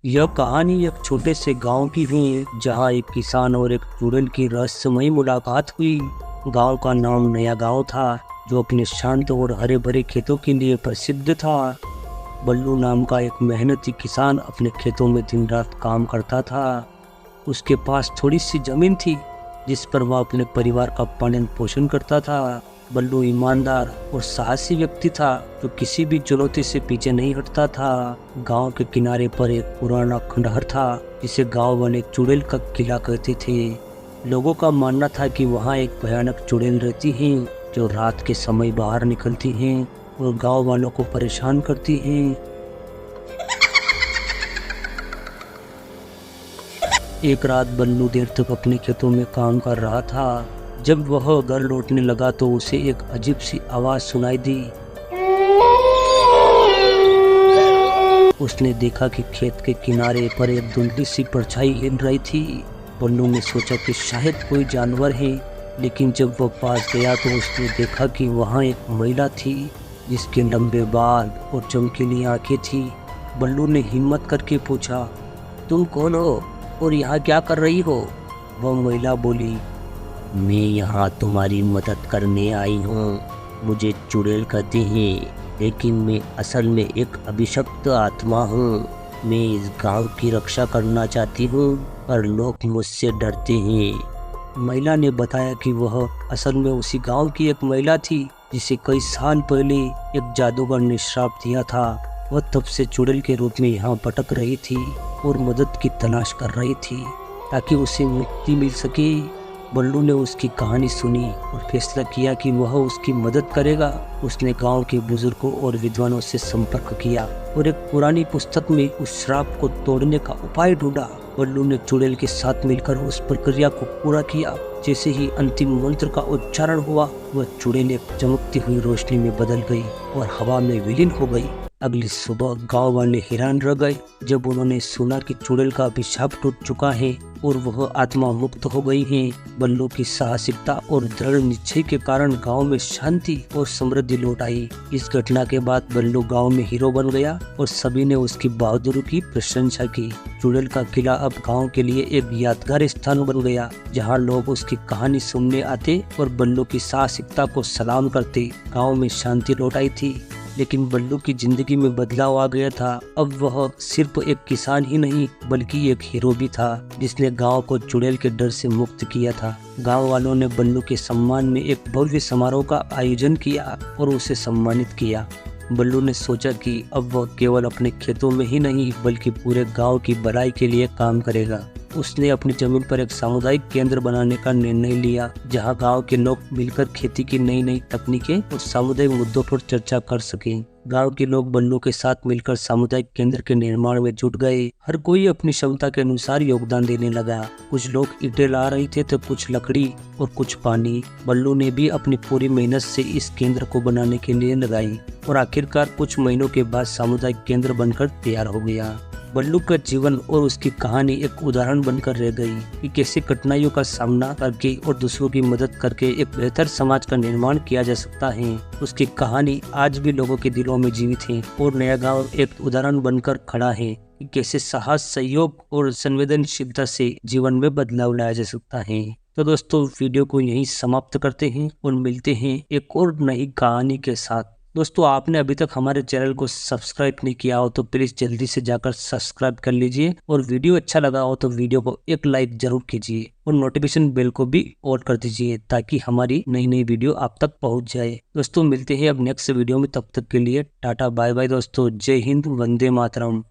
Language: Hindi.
यह कहानी एक छोटे से गांव की है जहां एक किसान और एक चुड़ैल की रहस्यमयी मुलाकात हुई। गांव का नाम नया गांव था जो अपने शांत और हरे भरे खेतों के लिए प्रसिद्ध था। बल्लू नाम का एक मेहनती किसान अपने खेतों में दिन रात काम करता था। उसके पास थोड़ी सी जमीन थी जिस पर वह अपने परिवार का पालन पोषण करता था। बल्लू ईमानदार और साहसी व्यक्ति था जो किसी भी चुनौती से पीछे नहीं हटता था। गांव के किनारे पर एक पुराना खंडहर था जिसे गांव वाले चुड़ैल का किला कहते थे। लोगों का मानना था कि वहां एक भयानक चुड़ैल रहती है जो रात के समय बाहर निकलती है और गांव वालों को परेशान करती है। एक रात बल्लू देर तक अपने खेतों में काम कर रहा था। जब वह घर लौटने लगा तो उसे एक अजीब सी आवाज सुनाई दी। उसने देखा कि खेत के किनारे पर एक धुंधली सी परछाई हिल रही थी। बल्लू ने सोचा कि शायद कोई जानवर है, लेकिन जब वह पास गया तो उसने देखा कि वहां एक महिला थी जिसके लंबे बाल और चमकीली आंखें थी। बल्लू ने हिम्मत करके पूछा, तुम कौन हो और यहाँ क्या कर रही हो? वह महिला बोली, मैं यहाँ तुम्हारी मदद करने आई हूँ। मुझे चुड़ैल कहते हैं, लेकिन मैं असल में एक अभिशप्त आत्मा हूँ। मैं इस गांव की रक्षा करना चाहती हूँ पर लोग मुझसे डरते हैं। महिला ने बताया कि वह असल में उसी गांव की एक महिला थी जिसे कई साल पहले एक जादूगर ने श्राप दिया था। वह तब से चुड़ैल के रूप में यहाँ भटक रही थी और मदद की तलाश कर रही थी ताकि उसे मुक्ति मिल सके। बल्लू ने उसकी कहानी सुनी और फैसला किया कि वह उसकी मदद करेगा। उसने गांव के बुजुर्गों और विद्वानों से संपर्क किया और एक पुरानी पुस्तक में उस श्राप को तोड़ने का उपाय ढूंढा। बल्लू ने चुड़ैल के साथ मिलकर उस प्रक्रिया को पूरा किया। जैसे ही अंतिम मंत्र का उच्चारण हुआ, वह चुड़ैल एक चमकती हुई रोशनी में बदल गई और हवा में विलीन हो गई। अगली सुबह गांव वाले हैरान रह गए जब उन्होंने सुना कि चुड़ैल का अभिशाप टूट चुका है और वह आत्मा मुक्त हो गई है। बल्लू की साहसिकता और दृढ़ निश्चय के कारण गांव में शांति और समृद्धि लौट आई। इस घटना के बाद बल्लू गांव में हीरो बन गया और सभी ने उसकी बहादुरी की प्रशंसा की। चुड़ैल का किला अब गांव के लिए एक यादगार स्थान बन गया जहां लोग उसकी कहानी सुनने आते और बल्लू की साहसिकता को सलाम करते। गाँव में शांति लौट आई थी, लेकिन बल्लू की जिंदगी में बदलाव आ गया था। अब वह सिर्फ एक किसान ही नहीं बल्कि एक हीरो भी था जिसने गांव को चुड़ैल के डर से मुक्त किया था। गांव वालों ने बल्लू के सम्मान में एक भव्य समारोह का आयोजन किया और उसे सम्मानित किया। बल्लू ने सोचा कि अब वह केवल अपने खेतों में ही नहीं बल्कि पूरे गांव की भलाई के लिए काम करेगा। उसने अपनी जमीन पर एक सामुदायिक केंद्र बनाने का निर्णय लिया जहां गांव के लोग मिलकर खेती की नई नई तकनीकें और सामुदायिक मुद्दों पर चर्चा कर सकें। गांव के लोग बल्लू के साथ मिलकर सामुदायिक केंद्र के निर्माण में जुट गए। हर कोई अपनी क्षमता के अनुसार योगदान देने लगा। कुछ लोग ईंटें ला रहे थे तो कुछ लकड़ी और कुछ पानी। बल्लू ने भी अपनी पूरी मेहनत से इस केंद्र को बनाने के लिए लगाई और आखिरकार कुछ महीनों के बाद सामुदायिक केंद्र बनकर तैयार हो गया। बल्लू का जीवन और उसकी कहानी एक उदाहरण बनकर रह गई कि कैसे कठिनाइयों का सामना करके और दूसरों की मदद करके एक बेहतर समाज का निर्माण किया जा सकता है। उसकी कहानी आज भी लोगों के दिलों में जीवित है और नया गांव एक उदाहरण बनकर खड़ा है कि कैसे साहस, सहयोग और संवेदनशीलता से जीवन में बदलाव लाया जा सकता है। तो दोस्तों, वीडियो को यहीं समाप्त करते हैं और मिलते हैं एक और नई कहानी के साथ। दोस्तों, आपने अभी तक हमारे चैनल को सब्सक्राइब नहीं किया हो तो प्लीज़ जल्दी से जाकर सब्सक्राइब कर लीजिए और वीडियो अच्छा लगा हो तो वीडियो को एक लाइक जरूर कीजिए और नोटिफिकेशन बेल को भी ऑन कर दीजिए ताकि हमारी नई नई वीडियो आप तक पहुंच जाए। दोस्तों, मिलते हैं अब नेक्स्ट वीडियो में। तब तक के लिए टाटा बाय बाय दोस्तों। जय हिंद, वंदे मातरम।